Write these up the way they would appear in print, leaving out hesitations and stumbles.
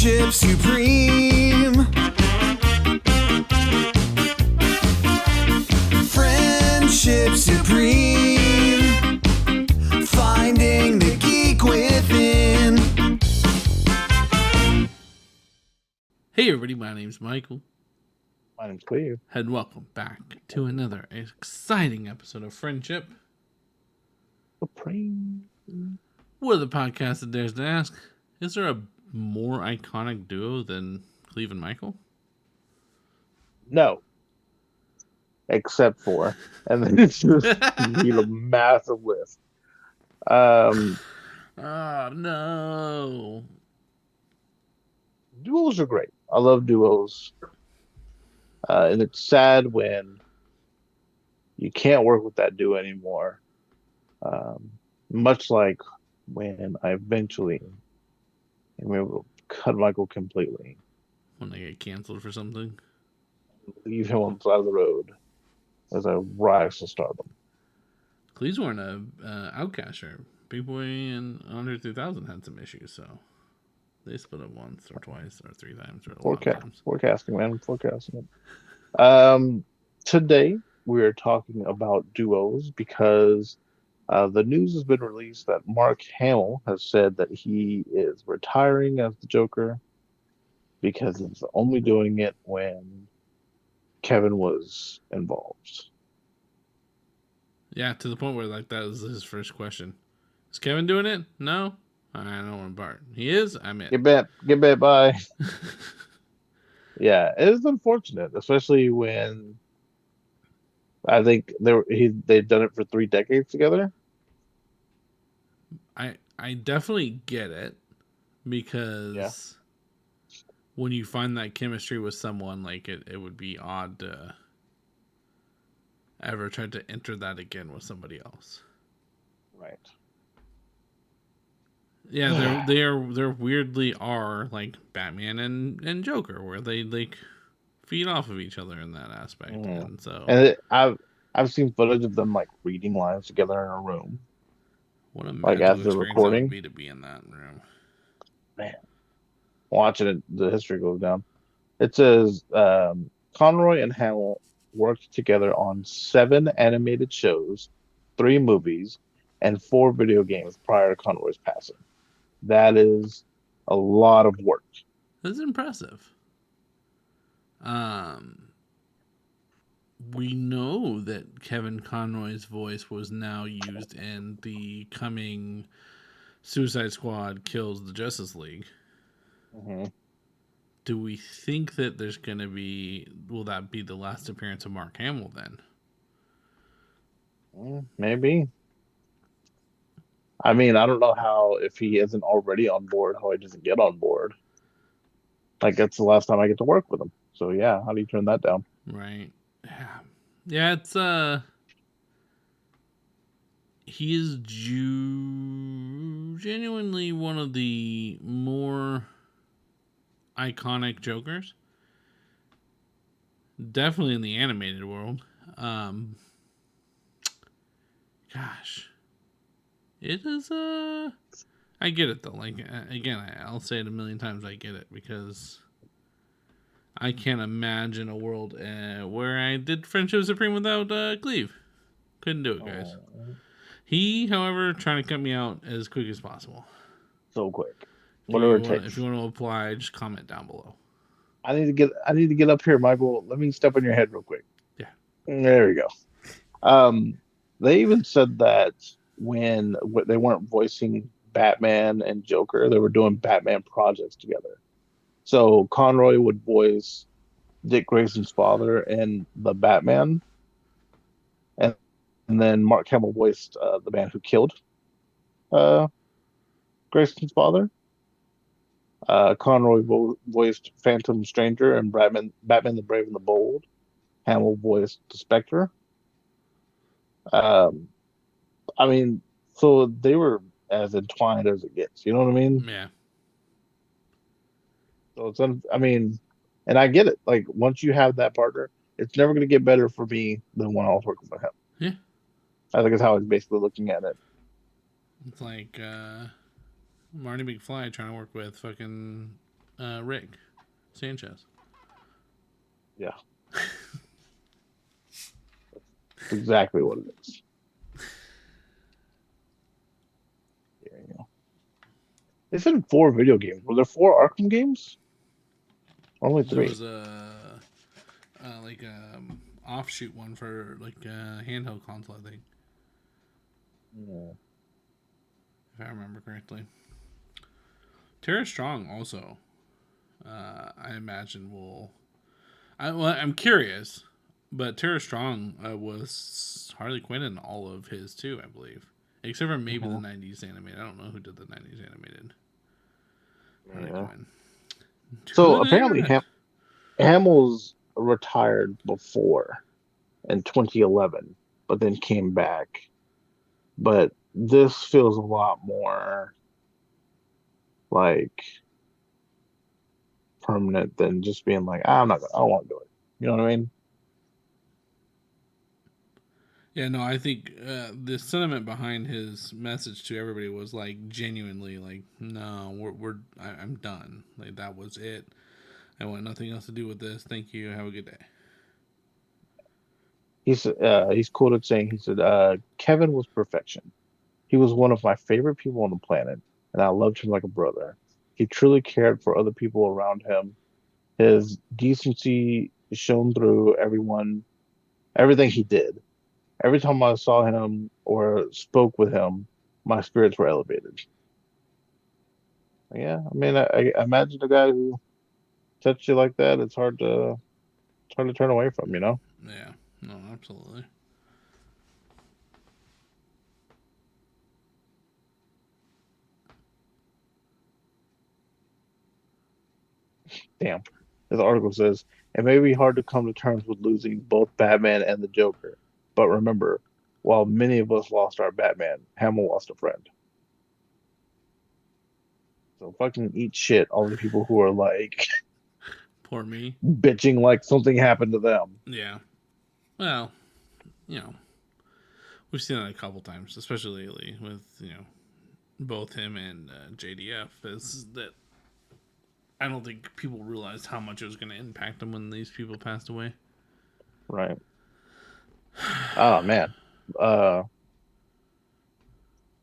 Friendship supreme. Friendship supreme. Finding the geek within. Hey everybody, my name's Michael. My name's Cleve. And welcome back to another exciting episode of Friendship. Supreme. We're the podcast that dares to ask, is there a more iconic duo than Cleve and Michael? No. Except for, and then it's just need a massive list. Oh no. Duos are great. I love duos. And it's sad when you can't work with that duo anymore. Much like when I eventually am able to cut Michael completely, When they get canceled for something. leave him on the side of the road as I rise to stardom. Cleve's weren't a outcaster. Big Boy and Andre 3000 had some issues, so they split up once or twice or three times or a lot of times. Forecasting, man. Forecasting it. Today, we are talking about duos because the news has been released that Mark Hamill has said that he is retiring as the Joker because he's only doing it when Kevin was involved. Yeah, to the point where like that was his first question. Is Kevin doing it? No? I don't want Bart. He is? I'm in. Get back, bye. Yeah, it is unfortunate, especially when I think they've done it for 3 decades together. I definitely get it because when you find that chemistry with someone, like it would be odd to ever try to enter that again with somebody else. Right. Yeah, they're weirdly are like Batman and Joker, where they like feed off of each other in that aspect, and so I've seen footage of them like reading lines together in a room. What a like magical after experience recording. that would be to be in that room. Man, watching it, the history goes down. It says Conroy and Hamill worked together on 7 animated shows, 3 movies, and 4 video games prior to Conroy's passing. That is a lot of work. That's impressive. We know that Kevin Conroy's voice was now used in the coming Suicide Squad Kills the Justice League. Mm-hmm. Do we think that there's going to be... Will that be the last appearance of Mark Hamill then? Maybe. I mean, I don't know how, if he isn't already on board, how he doesn't get on board. Like, that's the last time I get to work with him. So, yeah, how do you turn that down? Right. Yeah, it's, he is genuinely one of the more iconic Jokers. Definitely in the animated world. Gosh. It is, I get it, though. Like, again, I'll say it a million times, I get it, because I can't imagine a world where I did Friendship Supreme without Cleve. Couldn't do it, guys. He, however, trying to cut me out as quick as possible. So quick. Whatever it takes. If you want to apply, just comment down below. I need to get up here, Michael. Let me step on your head real quick. Yeah. There we go. They even said that when they weren't voicing Batman and Joker, they were doing Batman projects together. So Conroy would voice Dick Grayson's father in the Batman, and then Mark Hamill voiced the man who killed Grayson's father. Conroy voiced Phantom Stranger and Batman the Brave and the Bold. Hamill voiced the Spectre. I mean, so they were as entwined as it gets. You know what I mean? Yeah. So it's, I mean, and I get it. Like, once you have that partner, it's never going to get better for me than when I was working with him. Yeah. I think that's how he's basically looking at it. It's like Marty McFly trying to work with fucking Rick Sanchez. Yeah, that's exactly what it is. There you go. They said 4 video games. Were there 4 Arkham games? Only There was 3. like a offshoot one for like a handheld console, I think, Yeah. if I remember correctly. Tara Strong also, I imagine will. I'm curious, but Tara Strong was Harley Quinn in all of his too, I believe, except for maybe the Mhm. '90s animated. I don't know who did the '90s animated Harley Yeah. Quinn. So Who they apparently got? Hamill's retired before in 2011, but then came back. But this feels a lot more like permanent than just being like, I'm not gonna, I don't want to do it. You know what I mean? Yeah, no, I think the sentiment behind his message to everybody was like genuinely like, no, I'm done. Like that was it. I want nothing else to do with this. Thank you. Have a good day. He's quoted saying, he said, Kevin was perfection. He was one of my favorite people on the planet, and I loved him like a brother. He truly cared for other people around him. His decency shone through everything he did. Every time I saw him or spoke with him, my spirits were elevated. Yeah, I mean, I imagine a guy who touched you like that. It's hard to turn away from, you know? Yeah, no, absolutely. Damn. This article says it may be hard to come to terms with losing both Batman and the Joker, but remember, while many of us lost our Batman, Hamill lost a friend. So fucking eat shit, all the people who are like Poor me. bitching like something happened to them. Yeah. Well, you know, we've seen that a couple times, especially lately with both him and JDF. Is that I don't think people realized how much it was going to impact them when these people passed away. Right. Oh man. Uh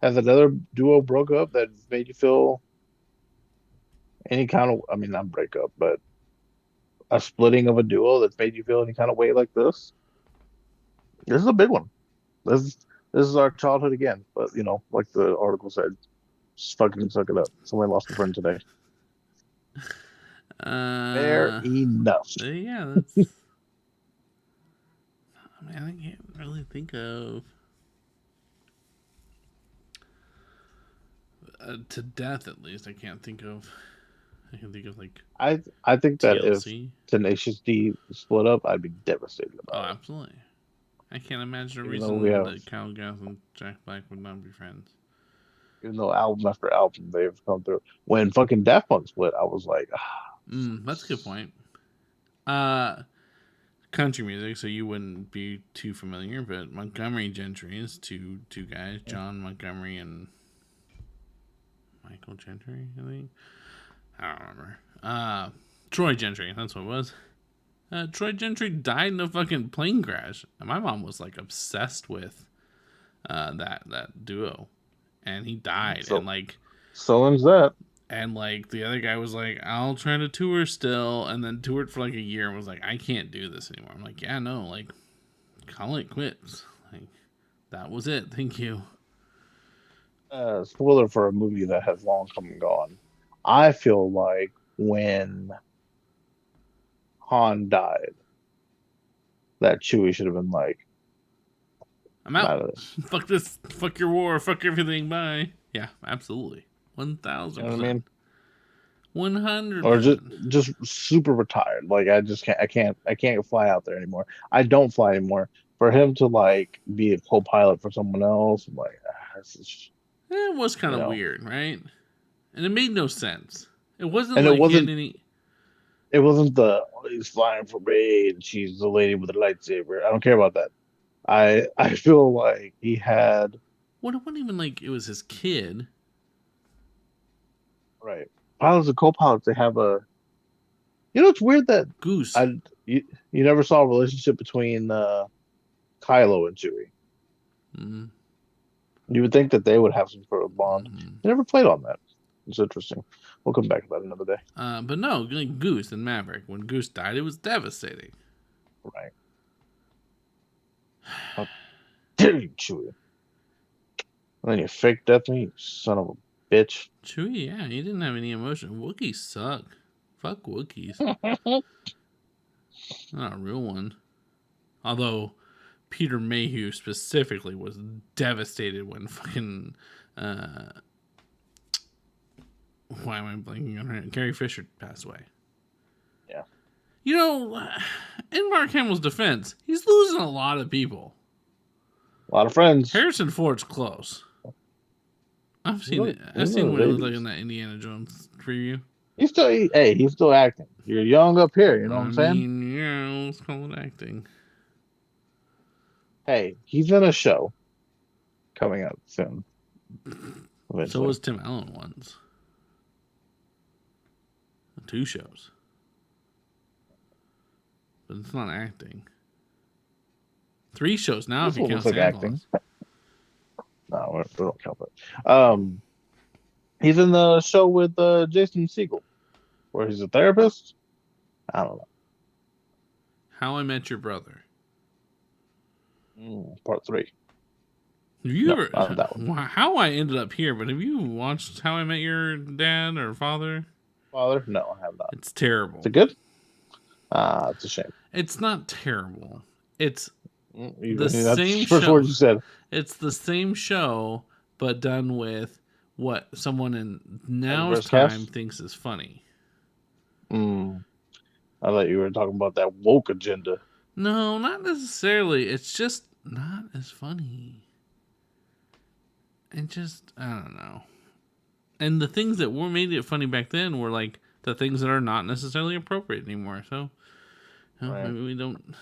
has another duo broke up that made you feel any kind of, I mean, not break up, but a splitting of a duo that's made you feel any kind of way like this? This is a big one. This this is our childhood again. But like the article said, just fucking suck it up. Somebody lost a friend today. Fair Uh, enough. yeah, that's. I mean, I can't really think of to death at least. I can't think of. I can think of like I think that if TLC. Tenacious D split up, I'd be devastated Oh, about it. absolutely. I can't imagine a Even though we reason have, that Kyle Gass and Jack Black would not be friends. even though album after album they've come through. When fucking Daft Punk split, I was like, That's a good point. Uh, Country music, so you wouldn't be too familiar, but Montgomery Gentry is two guys, John Montgomery and Michael Gentry, I think. I don't remember. Troy Gentry, that's what it was. Troy Gentry died in a fucking plane crash. And my mom was like obsessed with that duo, and he died. so ends that. And like the other guy was like, I'll try to tour still, and then toured for like a year and was like, I can't do this anymore. I'm like, yeah, no, like call it quits. Like that was it. Thank you. Spoiler for a movie that has long come and gone. I feel like when Han died, that Chewie should have been like, I'm I'm out. out of this. Fuck this. Fuck your war. Fuck everything. Bye. Yeah, absolutely. One You thousand know what I percent. mean? One hundred Or just percent. just super retired. Like I can't fly out there anymore. I don't fly anymore. For him to like be a co-pilot for someone else, I'm like, this is, It was kind you of know. weird, right? And it made no sense. It wasn't And it like he had wasn't any. it wasn't the, oh, he's flying for me and she's the lady with the lightsaber. I don't care about that. I feel like he had, What? It wasn't even like it was his kid. right, pilots and co-pilots, they have a. It's weird that Goose. I you, you never saw a relationship between Kylo and Chewie. Mm, You would think that they would have some sort of bond. mm. They never played on that. It's interesting. We'll come back to that another day. But no, like Goose and Maverick. When Goose died, it was devastating. Right. How dare you, Chewie? And then you fake death me, you son of a bitch. Chewie, yeah, he didn't have any emotion. Wookiees suck. Fuck Wookiees. Not a real one. Although Peter Mayhew specifically was devastated when fucking why am I blanking on her name? Carrie Fisher passed away. Yeah. You know, in Mark Hamill's defense, he's losing a lot of people. A lot of friends. Harrison Ford's close. I've seen it. I've He's seen in what it his looked like 80s. in that Indiana Jones preview. He's still acting. You're young up here, you know what I I'm saying? mean, yeah, let's call it acting. Hey, he's in a show coming up soon. So Eventually. was Tim Allen once. 2 shows. But it's not acting. 3 shows now This if you one count looks like Santa acting. Claus. No, we don't count that. He's in the show with Jason Segel, where he's a therapist. I don't know. How I Met Your Brother. Part 3. Have you No, ever? not that one. How I ended up here, but have you watched How I Met Your Dad or Father? Father? No, I have not. It's terrible. Is it good? It's a shame. It's not terrible. It's the That's same the first show. word you said. It's the same show, but done with what someone in now's Diverse time cast? thinks is funny. I thought you were talking about that woke agenda. No, not necessarily. It's just not as funny. And just, I don't know. And the things that were made it funny back then were like the things that are not necessarily appropriate anymore. So, Right. maybe we don't.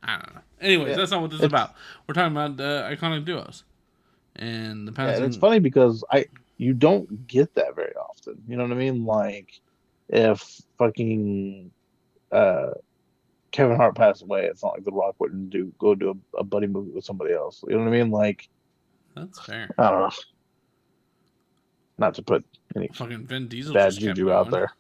I don't know. Anyways, Yeah, that's not what this is about. We're talking about iconic duos and the yeah, and it's passing. funny because you don't get that very often. You know what I mean? Like if fucking uh Kevin Hart passed away, it's not like The Rock wouldn't go do a buddy movie with somebody else. You know what I mean? Like That's fair. I don't know. Not to put any Fucking Vin Diesel bad just kept juju out going. there.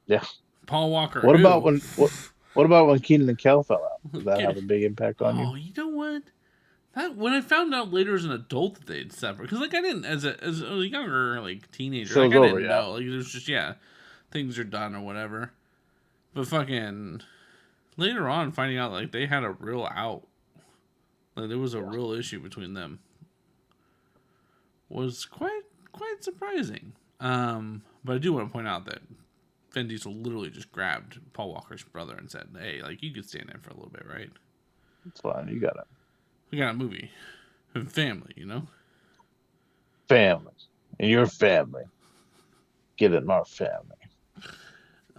Yeah. Paul Walker. What about who? what about when Keenan and Kel fell out? Did that Get have it. a big impact on you? Oh, you know what? That when I found out later as an adult that they'd separate, because like I didn't as a younger like teenager, Show's like I over, didn't yeah. know, like it was just things are done or whatever. But fucking later on, finding out like they had a real out, like there was a real issue between them, was quite surprising. But I do want to point out that Vin Diesel literally just grabbed Paul Walker's brother and said, "Hey, like you could stand there for a little bit, right? It's fine. You got it. We got a movie, and family, you know." Family. And your family. Get in our family.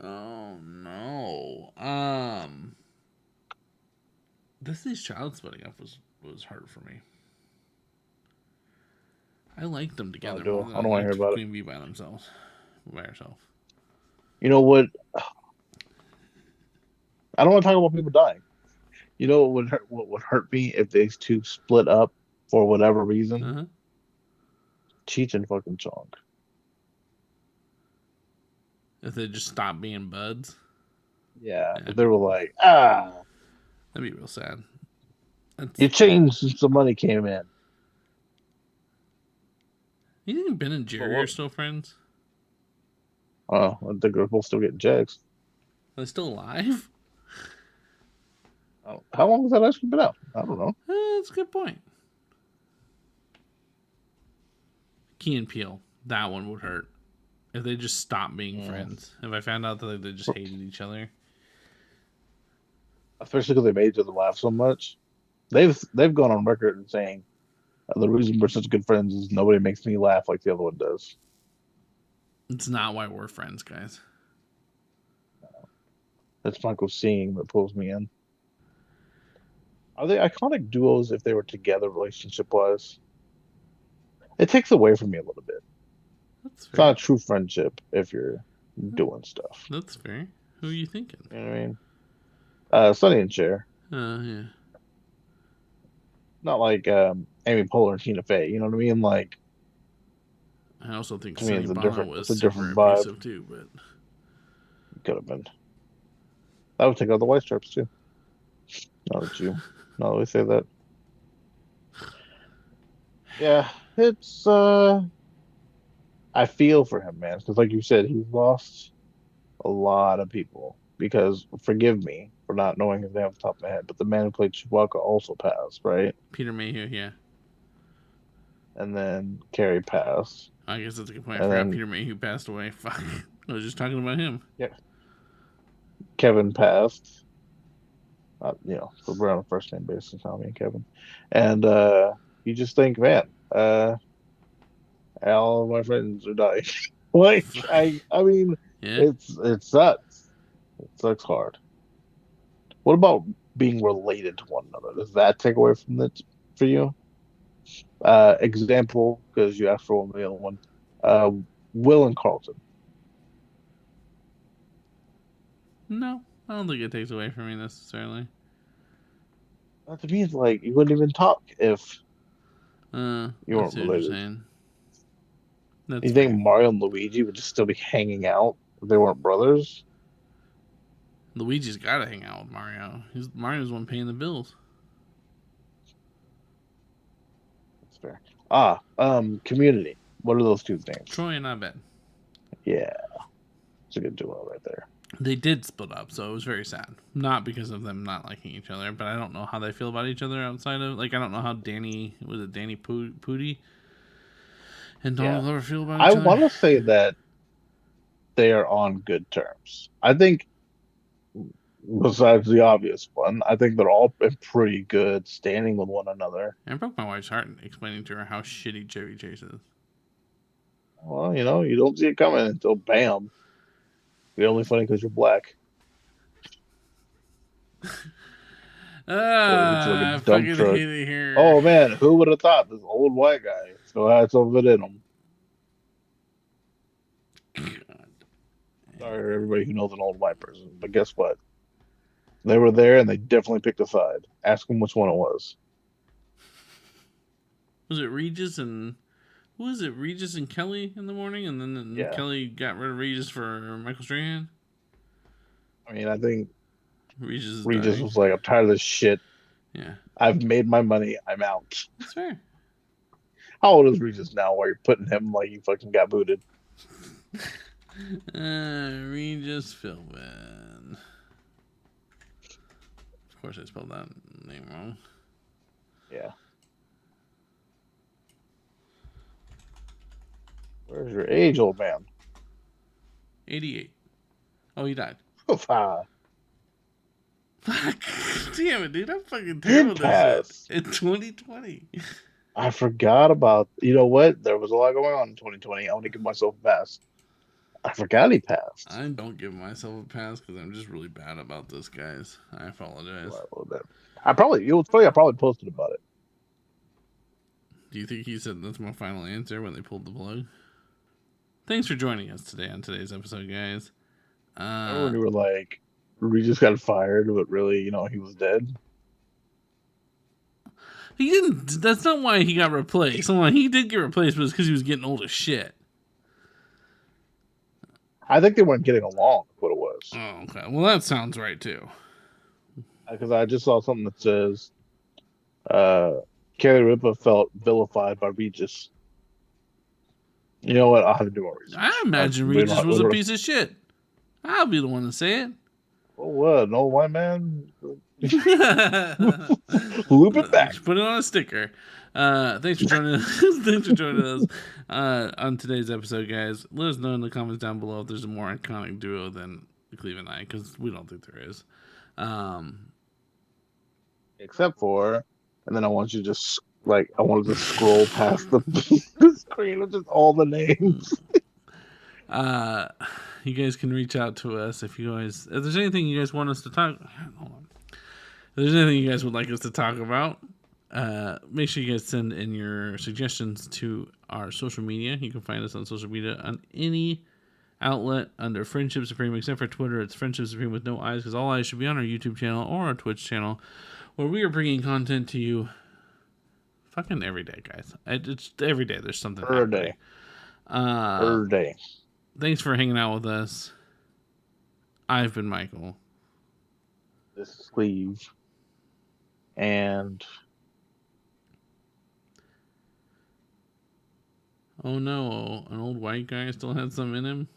Oh no. Disney's Child splitting up was hard for me. I liked them together more than I don't want to hear about it. Queen Bee by themselves, by herself. You know what? I don't want to talk about people dying. You know what would hurt me if these two split up for whatever reason? Uh huh. Cheech and fucking Chong. If they just stop being buds, Yeah, Yeah. they were like, that'd be real sad. you changed since the money came in. You think Ben and Jerry what- are still friends? Oh, I think they're both still getting checks. Are they still alive? How long has that actually been out? I don't know. That's a good point. Key and Peele, that one would hurt. If they just stopped being friends. If I found out that like, they just hated each other. Especially because they made each other laugh so much. They've gone on record and saying the reason we're such good friends is nobody makes me laugh like the other one does. It's not why we're friends, guys. That's Michael seeing that pulls me in. Are they iconic duos if they were together relationship wise? It takes away from me a little bit. That's It's not fair. a true friendship if you're doing stuff. That's fair. Who are you thinking? You know what I mean? Sonny and Cher. Yeah. Not like Amy Poehler and Tina Fey. You know what I mean? Like I also think to me, Sonny Bono was it's a super different vibe. abusive too, but Could have been. That would take out the white stripes too. Now that you, now that we say that, yeah, it's I feel for him, man, because like you said, he's lost a lot of people. Because forgive me for not knowing his name off the top of my head, but the man who played Chewbacca also passed, right? Peter Mayhew, yeah. And then Carrie passed, I guess that's a good point. I and forgot then Peter Mayhew passed away. Fuck. I was just talking about him. yeah, Kevin passed. So we're on a first name basis now, me and Kevin. And you just think, man, all of my friends are dying. Like I mean, Yeah. it sucks. It sucks hard. What about being related to one another? Does that take away from it for you? Example, because you asked for the other one. Uh, Will and Carlton. No, I don't think it takes away from me necessarily. To me, it's like you wouldn't even talk if you I weren't see what you're related. saying. That's You think fair. Mario and Luigi would just still be hanging out if they weren't brothers? Luigi's got to hang out with Mario. Mario's the one paying the bills. That's fair. Community. What are those two names? Troy and Abed. Yeah, it's a good duo right there. They did split up, so it was very sad. Not because of them not liking each other, but I don't know how they feel about each other outside of I don't know how Danny Pudi and Donald Yeah, Glover feel about I each other. want to say that they are on good terms. I think, besides the obvious one, I think they're all in pretty good standing with one another. And it broke my wife's heart explaining to her how shitty Chevy Chase is. Well, you don't see it coming until bam. You're only funny because you're black. Or hit you like a I dump fucking truck. hate it here. Oh man, who would have thought this old white guy still had some of it in him? Sorry, everybody who knows an old white person, but guess what? They were there and they definitely picked a side. Ask them which one it was. Was it Regis and who was it? Regis and Kelly in the morning, and then Yeah, Kelly got rid of Regis for Michael Strahan. I mean, I think Regis is Regis dying. was like, "I'm tired of this shit. Yeah, I've made my money. I'm out." that's fair. How old is Regis now? Where you're putting him like he fucking got booted? Regis Philbin. Of course, I spelled that name wrong. Yeah. Where's your age, old man? 88. Oh, he died. Ah, Fuck. Damn it, dude. I'm fucking terrible did at this shit. pass. In 2020. I forgot about. You know what? There was a lot going on in 2020. I want to give myself a pass. I forgot he passed. I don't give myself a pass because I'm just really bad about this, guys. I apologize. A little bit. It was funny. I probably posted about it. Do you think he said that's my final answer when they pulled the plug? Thanks for joining us today on today's episode, guys. Remember when you were like, Regis got fired, but really, he was dead. He didn't. That's not why he got replaced. Hold on, he did get replaced, but it's because he was getting old as shit. I think they weren't getting along. Is what it was. Oh, okay. Well, that sounds right too. Because I just saw something that says, Kelly Ripa felt vilified by Regis. You know what? I'll have to do more research. I imagine We don't Regis have- was we a don't- piece of shit. I'll be the one to say it. Oh, what? An old white man? Loop Loop it back. Put it on a sticker. Thanks for joining us. Thanks for joining us on today's episode, guys. Let us know in the comments down below if there's a more iconic duo than Cleveland Eye, because we don't think there is. Except for, and then I want you to just I wanted to scroll past the screen with just all the names. You guys can reach out to us if there's anything you guys want us to talk. Hold on. If there's anything you guys would like us to talk about, Make sure you guys send in your suggestions to our social media. You can find us on social media on any outlet under Friendship Supreme, except for Twitter. It's Friendship Supreme with no eyes, because all eyes should be on our YouTube channel or our Twitch channel, where we are bringing content to you fucking every day, guys. It's every day there's something Per happening. day. Per day. Thanks for hanging out with us. I've been Michael. This is Cleve. And Oh no, an old white guy still had some in him?